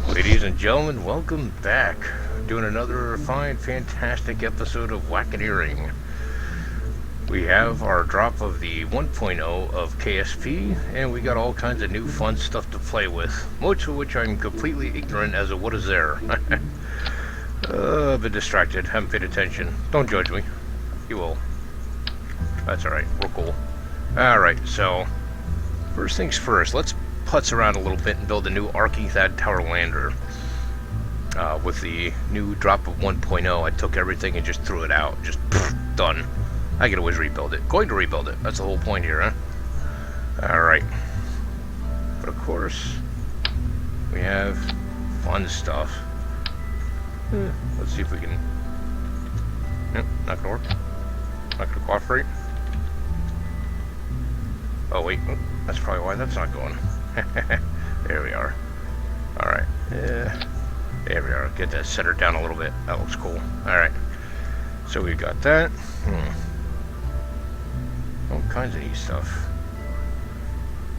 Ladies and gentlemen, welcome back. Doing another fine, fantastic episode of Whackeneering. We have our drop of the 1.0 of KSP, and we got all kinds of new fun stuff to play with, most of which I'm completely ignorant as to what is there. I've been distracted, haven't paid attention. Don't judge me. You will. That's alright, we're cool. Alright, so, first things first, let's putz around a little bit and build a new Archy Thad Tower lander. With the new drop of 1.0, I took everything and just threw it out. Just done. I can always rebuild it. Going to rebuild it. That's the whole point here, huh? Alright. But of course, we have fun stuff. Let's see if we can... Nope, not gonna work. Not gonna cooperate. Oh wait, that's probably why that's not going. There we are. Alright. There we are. Get that centered down a little bit. That looks cool. Alright. So we've got that. All kinds of neat stuff.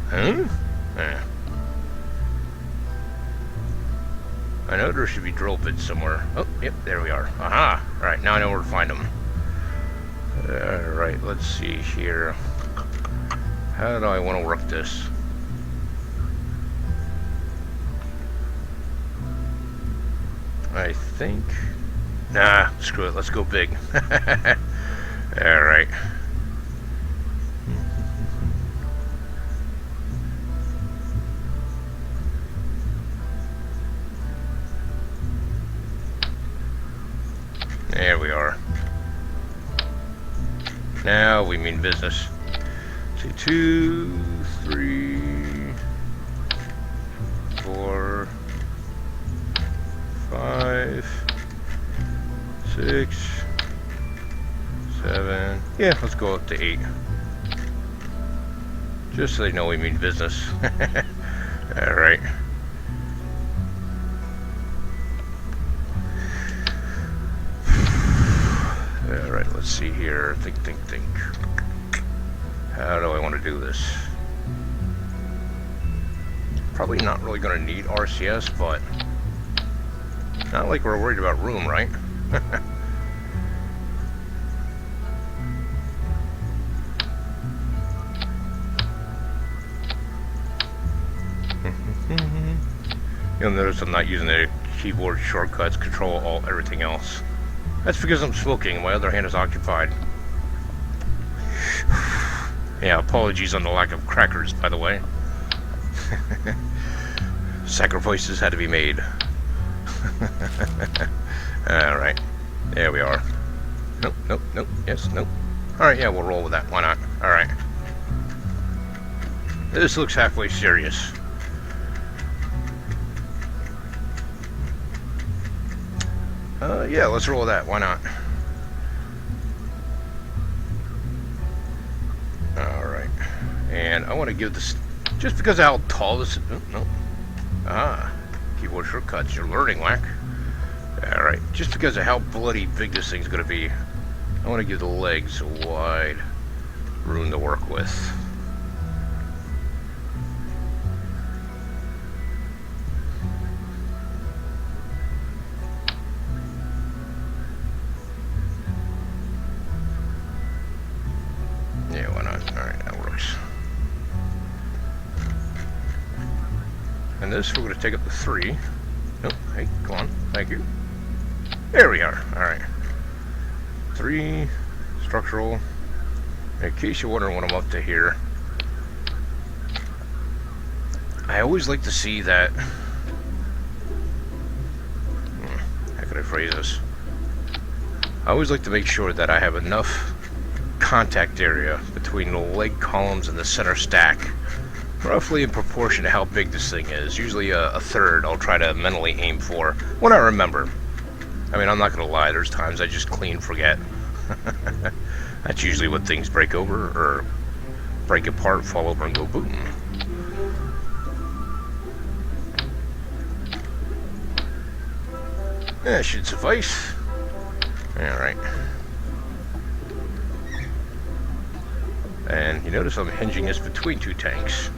Huh? Yeah. I know there should be drill bits somewhere. Oh, yep, there we are. Aha! Alright, now I know where to find them. Alright, let's see here. How do I want to work this? I think... Nah, screw it, let's go big. Alright. There we are. Now we mean business. See, 2, 3, 4, 5, 6, 7. Yeah, let's go up to 8. Just so they know we mean business. Alright. Alright, let's see here. Think. How do I want to do this? Probably not really going to need RCS, but not like we're worried about room, right? You'll notice I'm not using the keyboard shortcuts, control, alt, everything else. That's because I'm smoking and my other hand is occupied. Yeah, apologies on the lack of crackers, by the way. Sacrifices had to be made. Alright, there we are. Nope, yes, nope. Alright, yeah, we'll roll with that, why not? Alright. This looks halfway serious. Yeah, let's roll with that, why not? Alright. And I want to give this, just because of how tall this is, no. Keyboard shortcuts, you're learning, Whack. Alright, just because of how bloody big this thing's going to be, I want to give the legs a wide room to work with. Yeah, why not? Alright, that works. And this, we're going to take up to 3. Nope, hey, come on. Thank you. There we are. Alright. 3, structural. In case you're wondering what I'm up to here, I always like to see that... how could I phrase this? I always like to make sure that I have enough contact area between the leg columns and the center stack, roughly in proportion to how big this thing is. Usually a third I'll try to mentally aim for when I remember. I mean, I'm not gonna lie, there's times I just clean forget. That's usually when things break over or break apart, fall over and go boom. That should suffice. Alright. And you notice I'm hinging this between 2 tanks.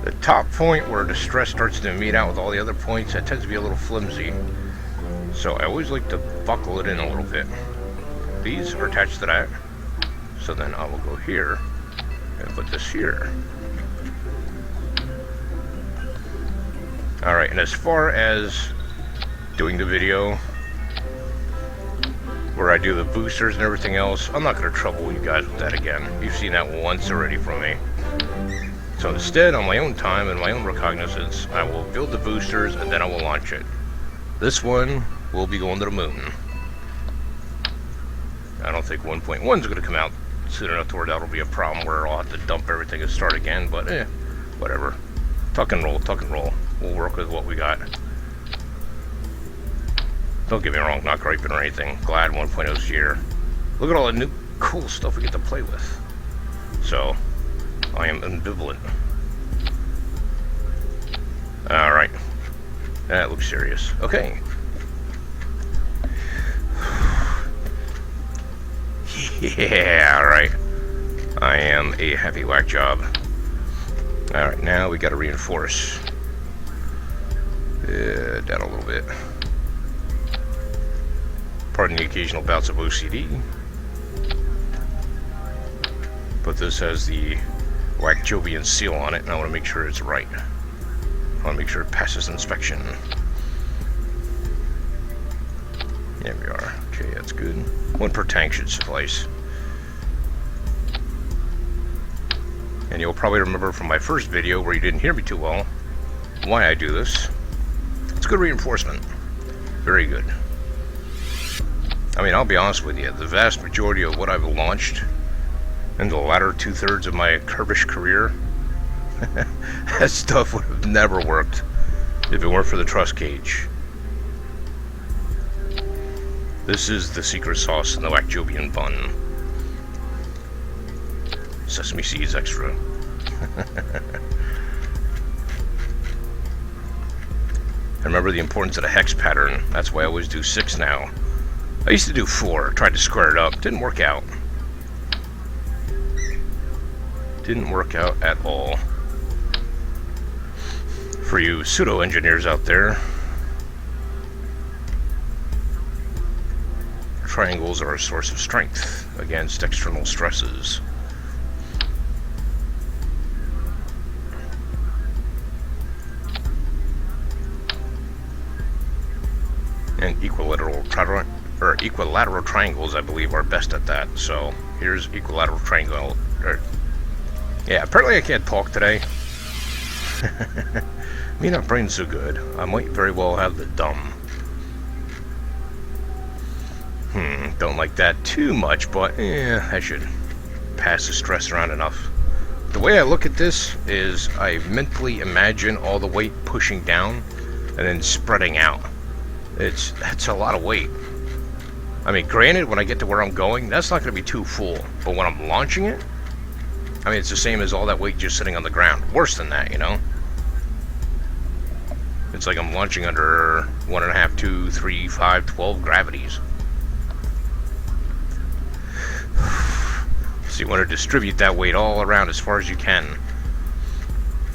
The top point where the stress starts to meet out with all the other points, that tends to be a little flimsy. So I always like to buckle it in a little bit. These are attached to that. So then I will go here and put this here. Alright, and as far as doing the video where I do the boosters and everything else, I'm not going to trouble you guys with that again. You've seen that once already from me. So instead, on my own time and my own recognizance, I will build the boosters and then I will launch it. This one will be going to the moon. I don't think 1.1 is going to come out soon enough to where that'll be a problem where I'll have to dump everything and start again, but whatever. Tuck and roll, tuck and roll. We'll work with what we got. Don't get me wrong, not griping or anything. Glad 1.0's here. Look at all the new cool stuff we get to play with. So, I am ambivalent. Alright. That looks serious. Okay. Yeah, alright. I am a happy Whackjob. Alright, now we gotta reinforce. Down a little bit. Pardon the occasional bouts of OCD. But this has the Whackjobian seal on it, and I want to make sure it's right. I want to make sure it passes inspection. There we are. Okay, that's good. One per tank should suffice. And you'll probably remember from my first video where you didn't hear me too well why I do this. It's good reinforcement. Very good. I mean, I'll be honest with you, the vast majority of what I've launched in the latter 2/3 of my curvish career, that stuff would have never worked if it weren't for the truss cage. This is the secret sauce in the Whackjobian bun. Sesame seeds extra. I remember the importance of the hex pattern. That's why I always do 6 now. I used to do 4, tried to square it up, didn't work out. Didn't work out at all. For you pseudo-engineers out there, triangles are a source of strength against external stresses. And equilateral triangles, I believe, are best at that. So here's equilateral triangle. Yeah, apparently I can't talk today. Me not brain's so good. I might very well have the dumb. Don't like that too much, but I should pass the stress around enough. The way I look at this is I mentally imagine all the weight pushing down and then spreading out. That's a lot of weight. I mean, granted, when I get to where I'm going, that's not going to be too full. But when I'm launching it, I mean, it's the same as all that weight just sitting on the ground. Worse than that, you know? It's like I'm launching under 1.5, 2, 3, 5, 12 gravities. So you want to distribute that weight all around as far as you can.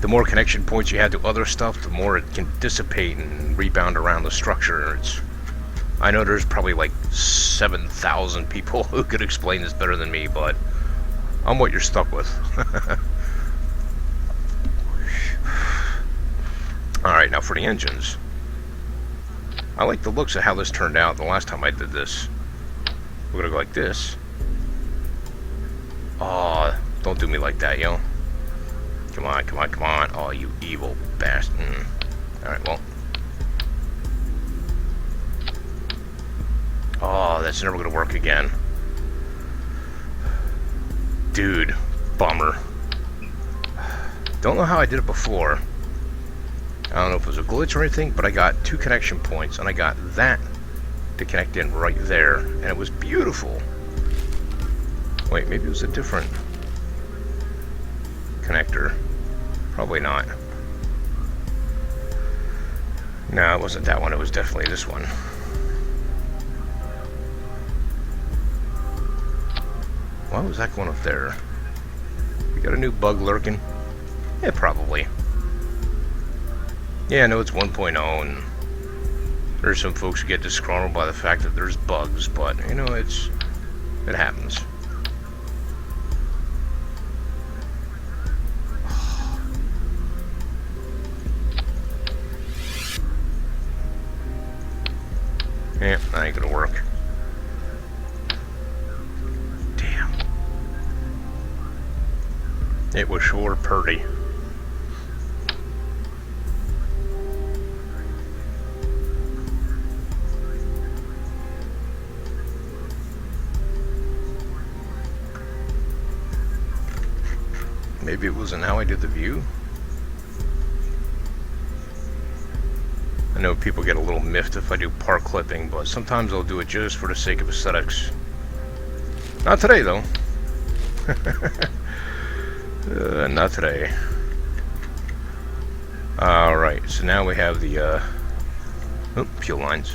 The more connection points you have to other stuff, the more it can dissipate and rebound around the structure. I know there's probably like 7,000 people who could explain this better than me, but I'm what you're stuck with. Alright, now for the engines. I like the looks of how this turned out the last time I did this. We're gonna go like this. Oh, don't do me like that, yo. Come on, come on, come on. Oh, you evil bastard. Alright, well. Oh, that's never gonna work again. Dude, bummer. Don't know how I did it before. I don't know if it was a glitch or anything, but I got 2 connection points, and I got that to connect in right there, and it was beautiful. Wait, maybe it was a different connector. Probably not. No, it wasn't that one. It was definitely this one. Why was that going up there? We got a new bug lurking? Yeah, probably. Yeah, I know it's 1.0, and there's some folks who get disgruntled by the fact that there's bugs, but, you know, it happens. Yeah, that ain't gonna work. Damn. It was sure pretty. Maybe it wasn't how I did the view. I know people get a little miffed if I do park clipping, but sometimes I'll do it just for the sake of aesthetics. Not today, though. Not today. Alright, so now we have the fuel lines.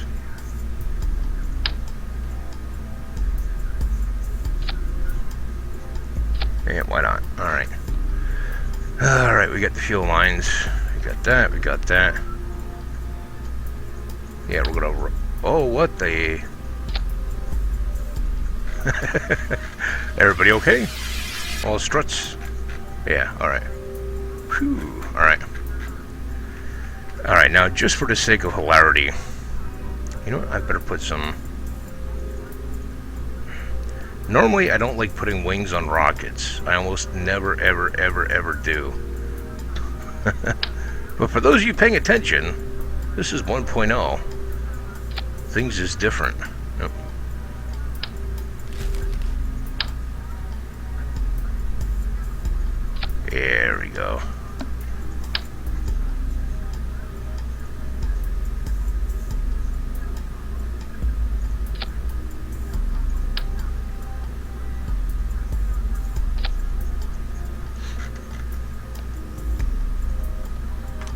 Yeah, why not? Alright. Alright, we got the fuel lines. We got that, we got that. Yeah, we're gonna... Oh, what the... Everybody okay? All struts? Yeah, alright. Whew, alright. Alright, now just for the sake of hilarity, you know what, I better put some... Normally, I don't like putting wings on rockets. I almost never, ever, ever, ever do. But for those of you paying attention, this is 1.0. Things is different. Yep. There we go.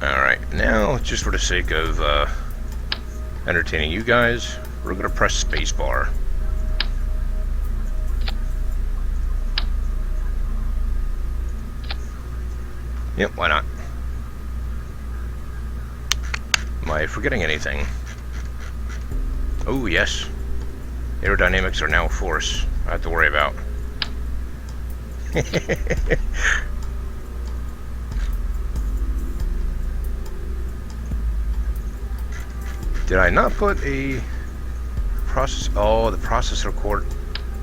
Alright, now, just for the sake of entertaining you guys, we're going to press spacebar. Yep, why not? Am I forgetting anything? Oh, yes. Aerodynamics are now a force I have to worry about. Did I not put a process? Oh, the processor cord.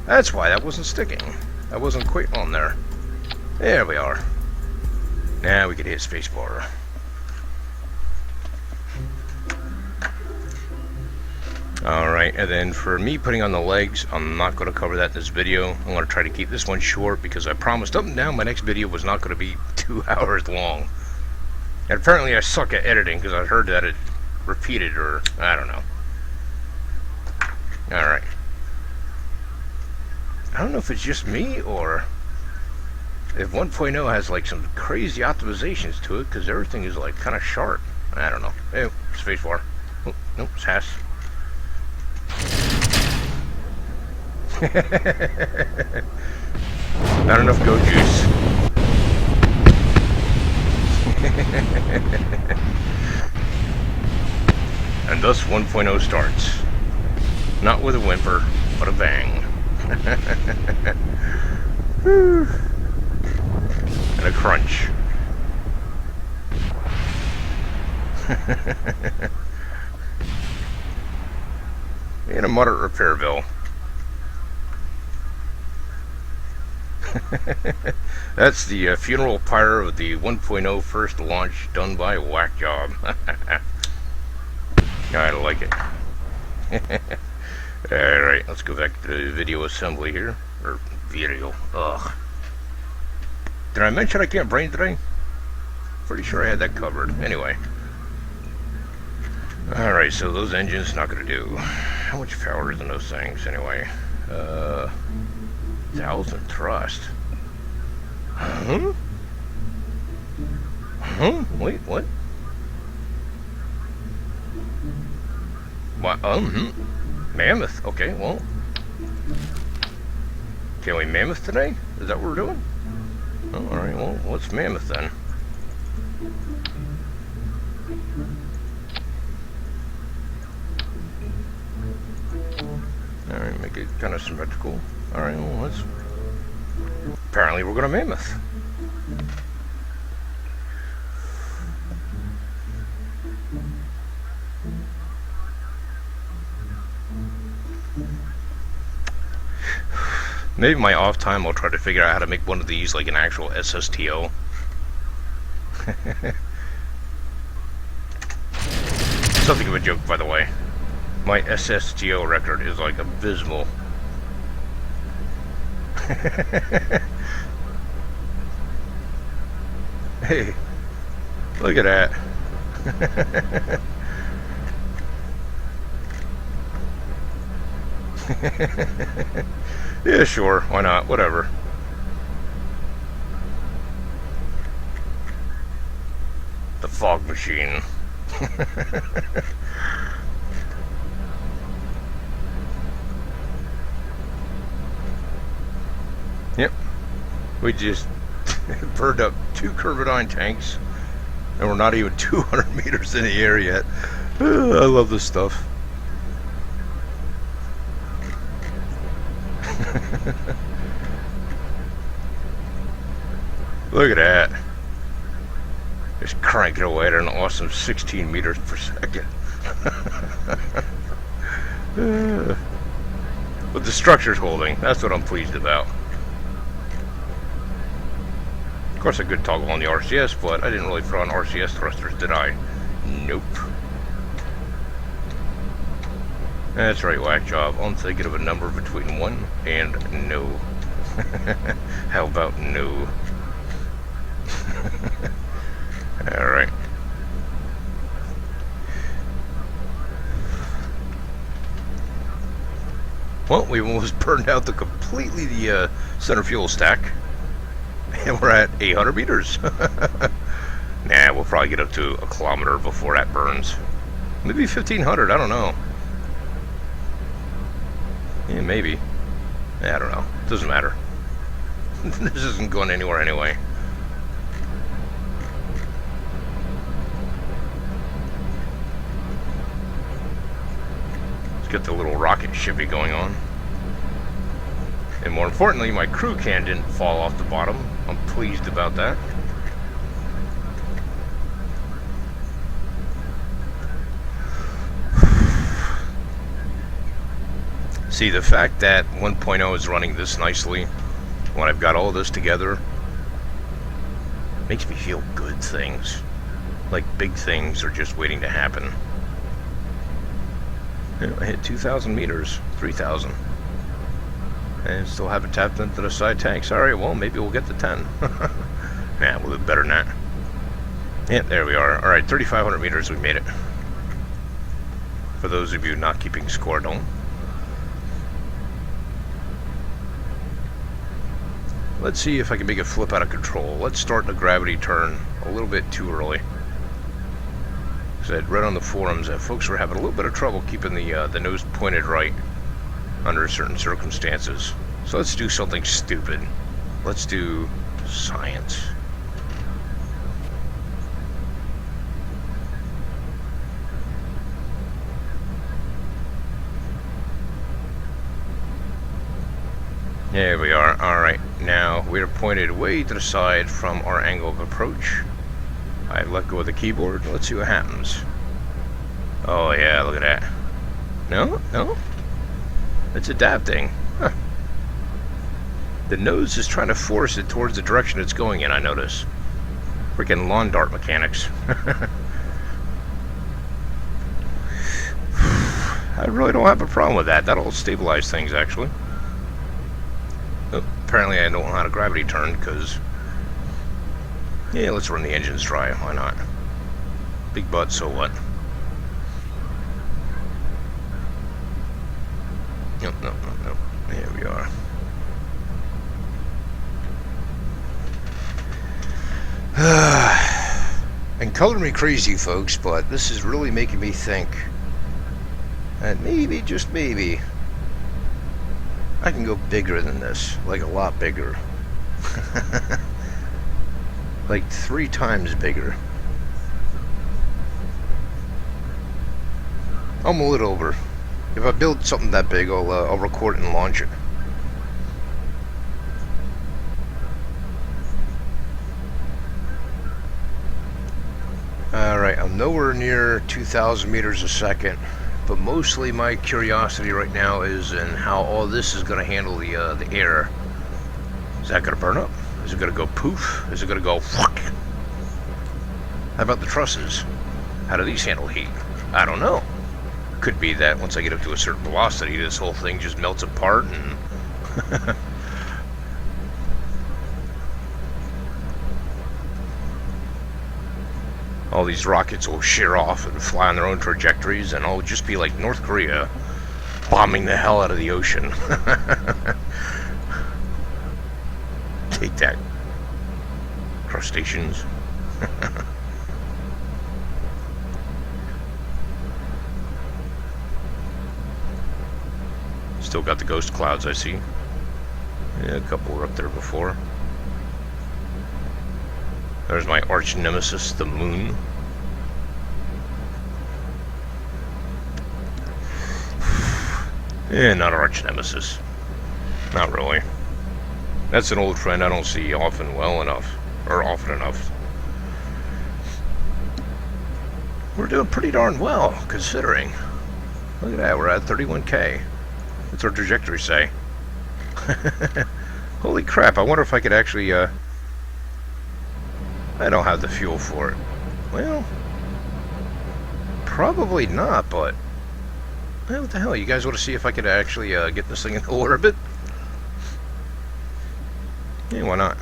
That's why that wasn't sticking. That wasn't quite on there. There we are. Now we can hit spacebar. Alright, and then for me putting on the legs, I'm not going to cover that in this video. I'm going to try to keep this one short because I promised up and down my next video was not going to be 2 hours long. And apparently I suck at editing because I heard that it repeated, or I don't know. Alright. I don't know if it's just me or if 1.0 has like some crazy optimizations to it because everything is like kind of sharp. I don't know. Oh, spacebar. Oh, nope, it's Haas. Not enough go juice. And thus 1.0 starts. Not with a whimper, but a bang. And a crunch. And a moderate repair bill. That's the funeral pyre of the 1.0 first launch done by Whackjob. I like it. Alright, let's go back to the video assembly here. Or video. Ugh. Did I mention I can't brain today? Pretty sure I had that covered. Anyway. Alright, so those engines not gonna do. How much power is in those things anyway? 1,000 thrust. Huh? Huh? Wait, what? What? Mammoth. Okay, well. Can we mammoth today? Is that what we're doing? Oh, alright, well, what's mammoth then? Alright, make it kind of symmetrical. Alright, well, let's... Apparently we're going to Mammoth. Maybe my off time I'll try to figure out how to make one of these like an actual SSTO. Something of a joke, by the way. My SSTO record is like abysmal. Hey, look at that. Yeah, sure, why not? Whatever. The fog machine. Yep. We just burned up 2 Curvidine tanks, and we're not even 200 meters in the air yet. I love this stuff. Look at that. Just cranking away at an awesome 16 meters per second. But the structure's holding. That's what I'm pleased about. Of course, I could toggle on the RCS, but I didn't really throw on RCS thrusters, did I? Nope. That's right, Whackjob. I'm thinking of a number between 1 and no. How about no? Alright. Well, we almost burned out completely the center fuel stack. And we're at 800 meters. Nah, we'll probably get up to 1 kilometer before that burns. Maybe 1,500, I don't know. Yeah, maybe. Yeah, I don't know. Doesn't matter. This isn't going anywhere anyway. Let's get the little rocket shivvy going on. And more importantly, my crew can didn't fall off the bottom. I'm pleased about that. See, the fact that 1.0 is running this nicely, when I've got all this together, makes me feel good things. Like big things are just waiting to happen. You know, I hit 2,000 meters, 3,000. And still haven't tapped into the side tanks. Alright, well, maybe we'll get to 10. Yeah, we'll do better than that. Yeah, there we are. Alright, 3,500 meters, we made it. For those of you not keeping score, don't. Let's see if I can make it flip out of control. Let's start the gravity turn a little bit too early. Because I'd read on the forums that folks were having a little bit of trouble keeping the nose pointed right under certain circumstances. So let's do something stupid. Let's do science. There we are. Alright, now we're pointed way to the side from our angle of approach. I let go of the keyboard. Let's see what happens. Oh yeah, look at that. No? No? It's adapting. Huh. The nose is trying to force it towards the direction it's going in, I notice. Freaking lawn dart mechanics. I really don't have a problem with that. That'll stabilize things, actually. Apparently I don't know how to gravity turn, because... Yeah, let's run the engines dry. Why not? Big butt, so what? Nope, nope, nope, nope. There we are. And color me crazy, folks, but this is really making me think that maybe, just maybe, I can go bigger than this, like a lot bigger. Like 3 times bigger. I'm a little over. If I build something that big, I'll record it and launch it. Alright, I'm nowhere near 2,000 meters a second, but mostly my curiosity right now is in how all this is going to handle the air. Is that going to burn up? Is it going to go poof? Is it going to go whack? How about the trusses? How do these handle heat? I don't know. Could be that once I get up to a certain velocity, this whole thing just melts apart and... all these rockets will shear off and fly on their own trajectories, and I'll just be like North Korea bombing the hell out of the ocean. Take that, crustaceans. Still got the ghost clouds, I see. Yeah, a couple were up there before. There's my arch nemesis, the moon. Yeah, not arch nemesis. Not really. That's an old friend I don't see often enough. We're doing pretty darn well, considering. Look at that, we're at 31K. What's our trajectory say? Holy crap, I wonder if I could actually, I don't have the fuel for it. Well, probably not, but... Well, what the hell, you guys want to see if I could actually get this thing in orbit? Yeah, why not?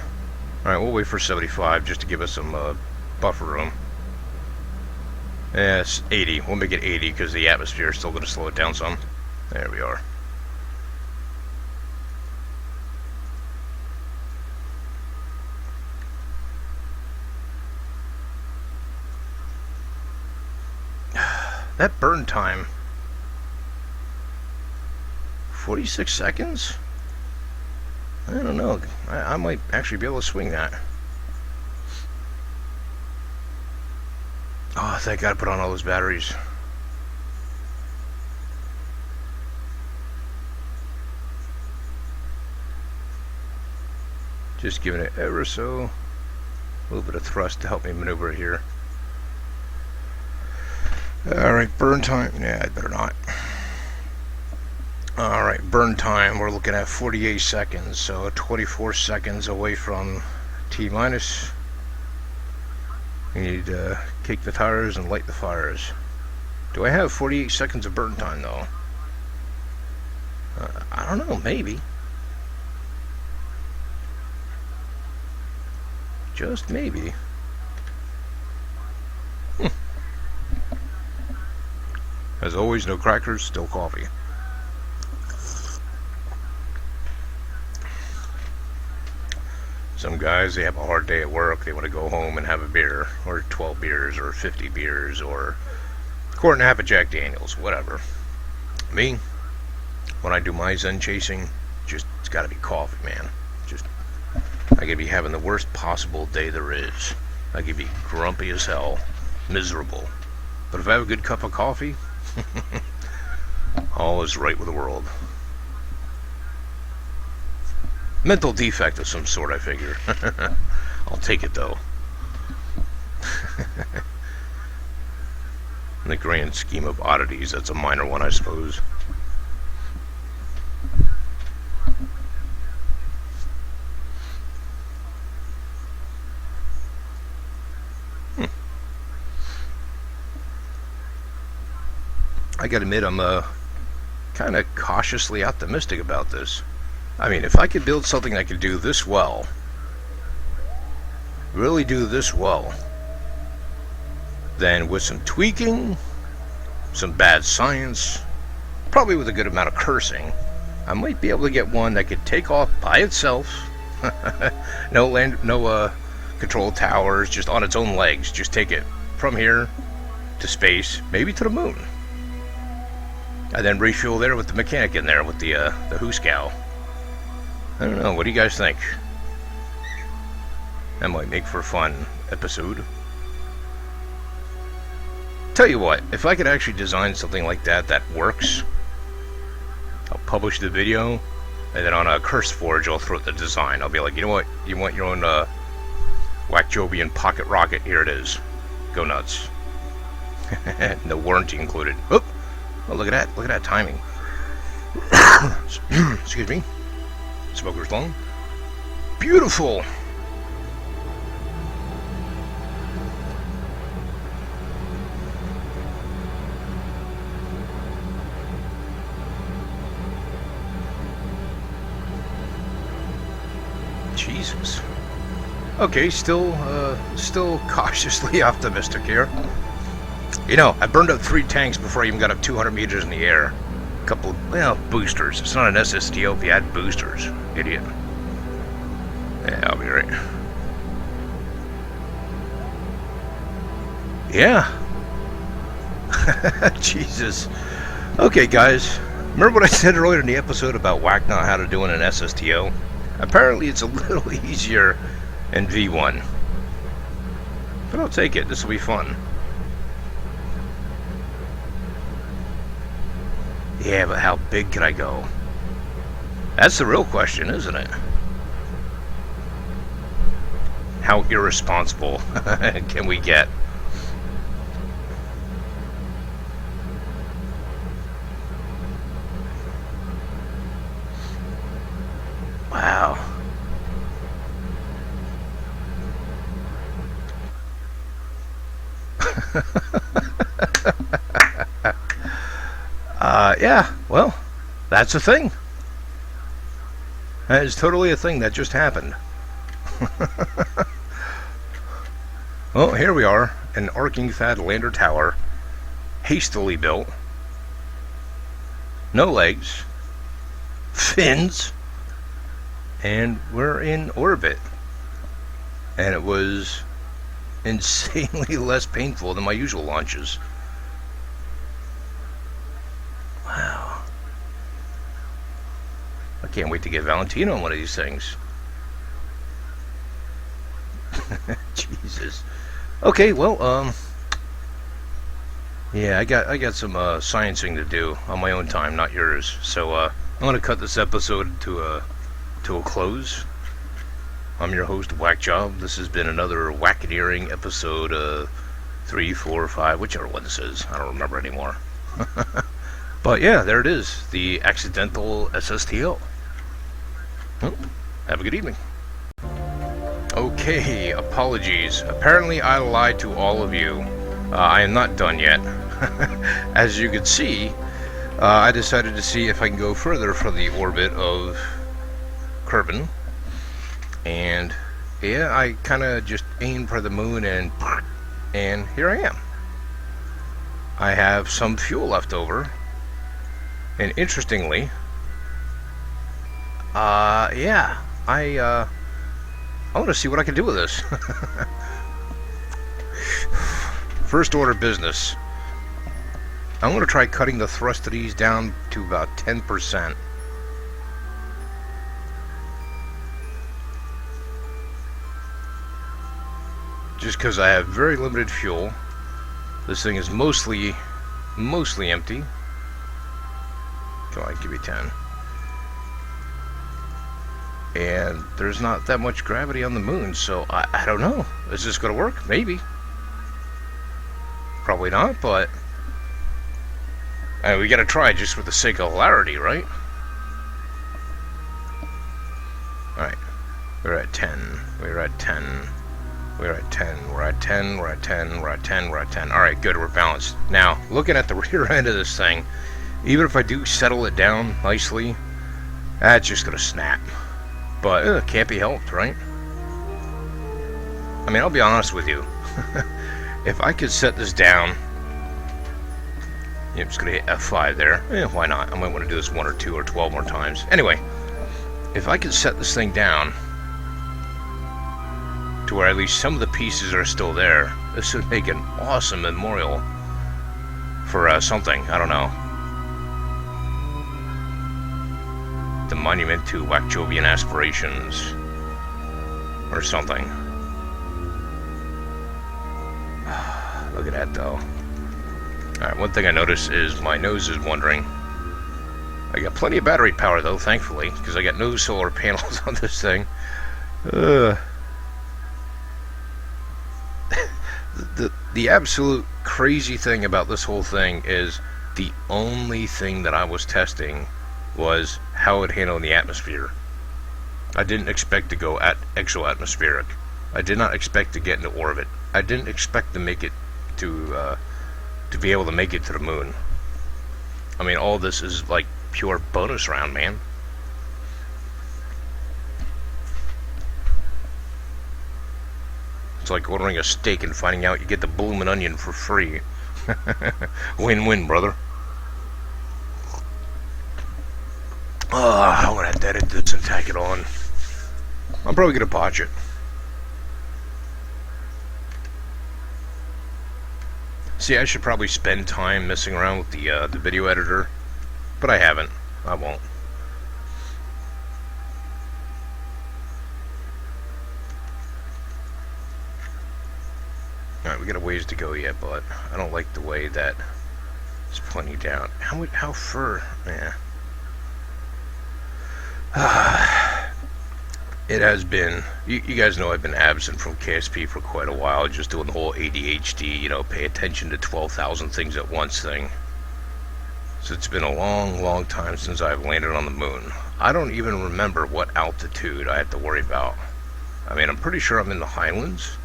Alright, we'll wait for 75 just to give us some buffer room. Yeah, it's 80. We'll make it 80 because the atmosphere is still going to slow it down some. There we are. That burn time, 46 seconds? I don't know. I might actually be able to swing that. Oh, thank God I put on all those batteries. Just giving it ever so a little bit of thrust to help me maneuver here. Alright, burn time. Yeah, I'd better not. Alright, burn time. We're looking at 48 seconds, so 24 seconds away from T minus. We need to kick the tires and light the fires. Do I have 48 seconds of burn time, though? I don't know, maybe. Just maybe. As always, no crackers, still coffee. Some guys, they have a hard day at work, they want to go home and have a beer, or 12 beers, or 50 beers, or a quart and a half of Jack Daniels, whatever. Me, when I do my Zen chasing, it's gotta be coffee, man. I could be having the worst possible day there is. I could be grumpy as hell, miserable. But if I have a good cup of coffee, all is right with the world. Mental defect of some sort, I figure. I'll take it, though. In the grand scheme of oddities, that's a minor one, I suppose. I gotta admit, I'm kind of cautiously optimistic about this. I mean, if I could build something that could do this well, really do this well, then with some tweaking, some bad science, probably with a good amount of cursing, I might be able to get one that could take off by itself. No control towers, just on its own legs. Just take it from here to space, maybe to the moon. And then refuel there with the mechanic in there with the Whackeneering. I don't know, what do you guys think? That might make for a fun episode. Tell you what, if I could actually design something like that that works, I'll publish the video, and then on a CurseForge I'll throw the design. I'll be like, you know what, you want your own Whackjobian pocket rocket? Here it is. Go nuts. No warranty included. Oop! Oh, look at that timing. Excuse me. Smoker's lung. Beautiful! Jesus. Okay, still cautiously optimistic here. You know, I burned up 3 tanks before I even got up 200 meters in the air. A couple, well, boosters. It's not an SSTM if you had boosters. Idiot. Yeah, I'll be right. Yeah. Jesus. Okay, guys. Remember what I said earlier in the episode about Whack not how to do in an SSTO? Apparently it's a little easier in V1. But I'll take it. This will be fun. Yeah, but how big can I go? That's the real question, isn't it? How irresponsible can we get? Wow. Yeah, well, that's a thing. That is totally a thing that just happened. Well, here we are, an arcing fat lander tower, hastily built, no legs, fins, and we're in orbit. And it was insanely less painful than my usual launches. Wow. I can't wait to get Valentino on one of these things. Jesus. Okay, well, yeah, I got some sciencing to do on my own time, not yours. So I'm gonna cut this episode to a close. I'm your host, Whackjob. This has been another Whackeneering episode 3, 4, 5, whichever one this is. I don't remember anymore. But yeah, there it is, the accidental SSTO. Well, have a good evening. Okay, apologies. Apparently I lied to all of you. I am not done yet. As you can see, I decided to see if I can go further from the orbit of Kerbin. And yeah, I kind of just aimed for the moon and here I am. I have some fuel left over. And interestingly, yeah, I want to see what I can do with this. First order business. I'm going to try cutting the thrust of these down to about 10%. Just because I have very limited fuel. This thing is mostly empty. Come on, give me 10. And there's not that much gravity on the moon, so I don't know. Is this going to work? Maybe. Probably not, but we got to try just for the sake of hilarity, right? Alright. We're at 10. We're at 10. We're at 10. We're at 10. We're at 10. We're at 10. We're at 10. Alright, good. We're balanced. Now, looking at the rear end of this thing, even if I do settle it down nicely, that's just going to snap. But it can't be helped, right? I mean, I'll be honest with you. If I could set this down, I'm just going to hit F5 there. Why not? I might want to do this 1 or 2 or 12 more times. Anyway, if I could set this thing down to where at least some of the pieces are still there, this would make an awesome memorial for something. I don't know. The monument to Whackjobian aspirations or something. Look at that though. Alright, one thing I noticed is my nose is wandering. I got plenty of battery power though, thankfully, because I got no solar panels on this thing. The absolute crazy thing about this whole thing is the only thing that I was testing was how it handled in the atmosphere. I didn't expect to go at exo-atmospheric. I did not expect to get into orbit. I didn't expect to make it to be able to make it to the moon. I mean, all this is like pure bonus round, man. It's like ordering a steak and finding out you get the bloomin' onion for free. Win-win, brother. I'm gonna have to edit this and tag it on. I'm probably gonna botch it. See, I should probably spend time messing around with the video editor, but I haven't. I won't. Alright, we got a ways to go yet, but I don't like the way that it's pointing down. How far? Yeah. It has been, you guys know I've been absent from KSP for quite a while, just doing the whole ADHD, you know, pay attention to 12,000 things at once thing. So it's been a long time since I've landed on the moon. I don't even remember what altitude I have to worry about. I mean, I'm pretty sure I'm in the highlands.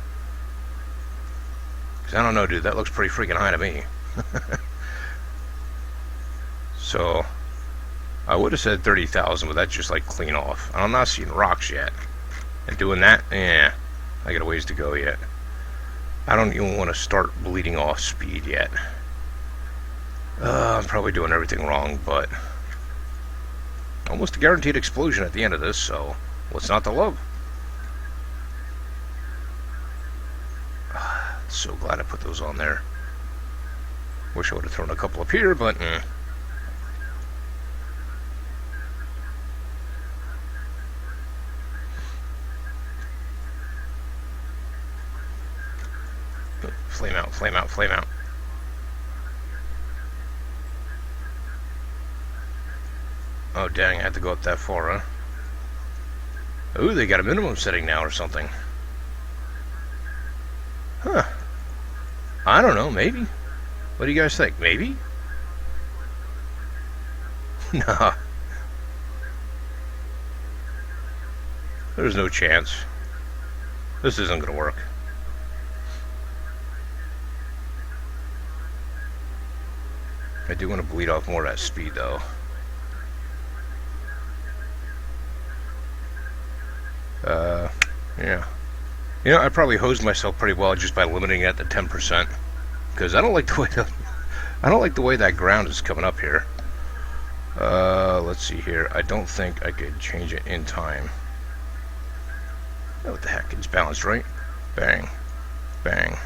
Because I don't know, dude, that looks pretty freaking high to me. So I would have said 30,000, but that's just like clean off. I'm not seeing rocks yet. And doing that, I got a ways to go yet. I don't even want to start bleeding off speed yet. I'm probably doing everything wrong, but almost a guaranteed explosion at the end of this, so what's not to love? So glad I put those on there. Wish I would have thrown a couple up here, but flame out, flame out, flame out. Oh dang, I had to go up that far, huh? Ooh, they got a minimum setting now or something. Huh. I don't know, maybe. What do you guys think? Maybe? Nah. There's no chance. This isn't gonna work. I do want to bleed off more of that speed, though. Yeah. You know, I probably hosed myself pretty well just by limiting it to 10%, because I don't like the way that ground is coming up here. Let's see here. I don't think I could change it in time. Oh, what the heck? It's balanced, right? Bang, bang.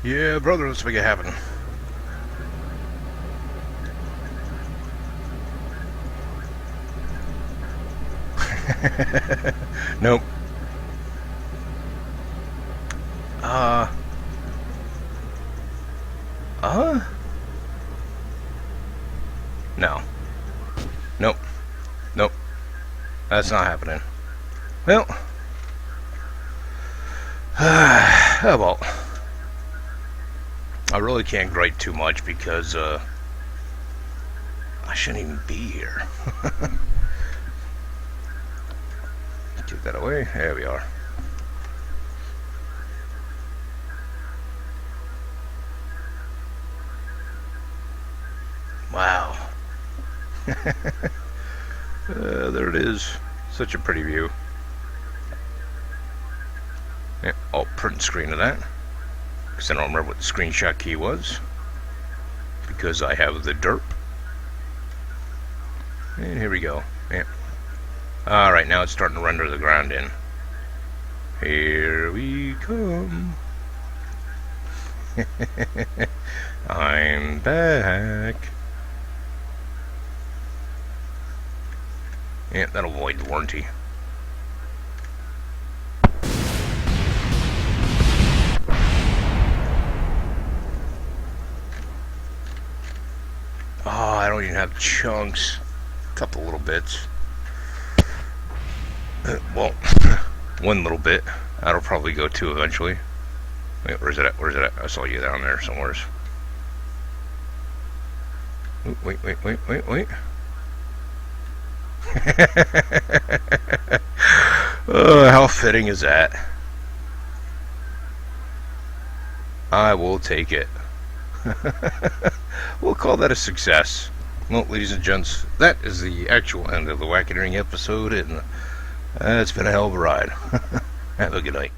Yeah, brother, let's make it happen. Nope. No. Nope. Nope. That's not happening. Well. Oh well. I really can't gripe too much because, I shouldn't even be here. Get that away. There we are. Wow. There it is. Such a pretty view. Yeah, I'll print screen of that, because I don't remember what the screenshot key was, because I have the derp. And here we go. Yeah. Alright, now it's starting to render the ground in. Here we come. I'm back. Yeah, that'll void the warranty. Oh, I don't even have chunks. A couple little bits. Well, one little bit. That'll probably go two eventually. Wait, where's it at? Where's it at? I saw you down there somewhere. Wait. Oh, how fitting is that? I will take it. We'll call that a success. Well, ladies and gents, that is the actual end of the Whackeneering episode, and it's been a hell of a ride. Have a good night.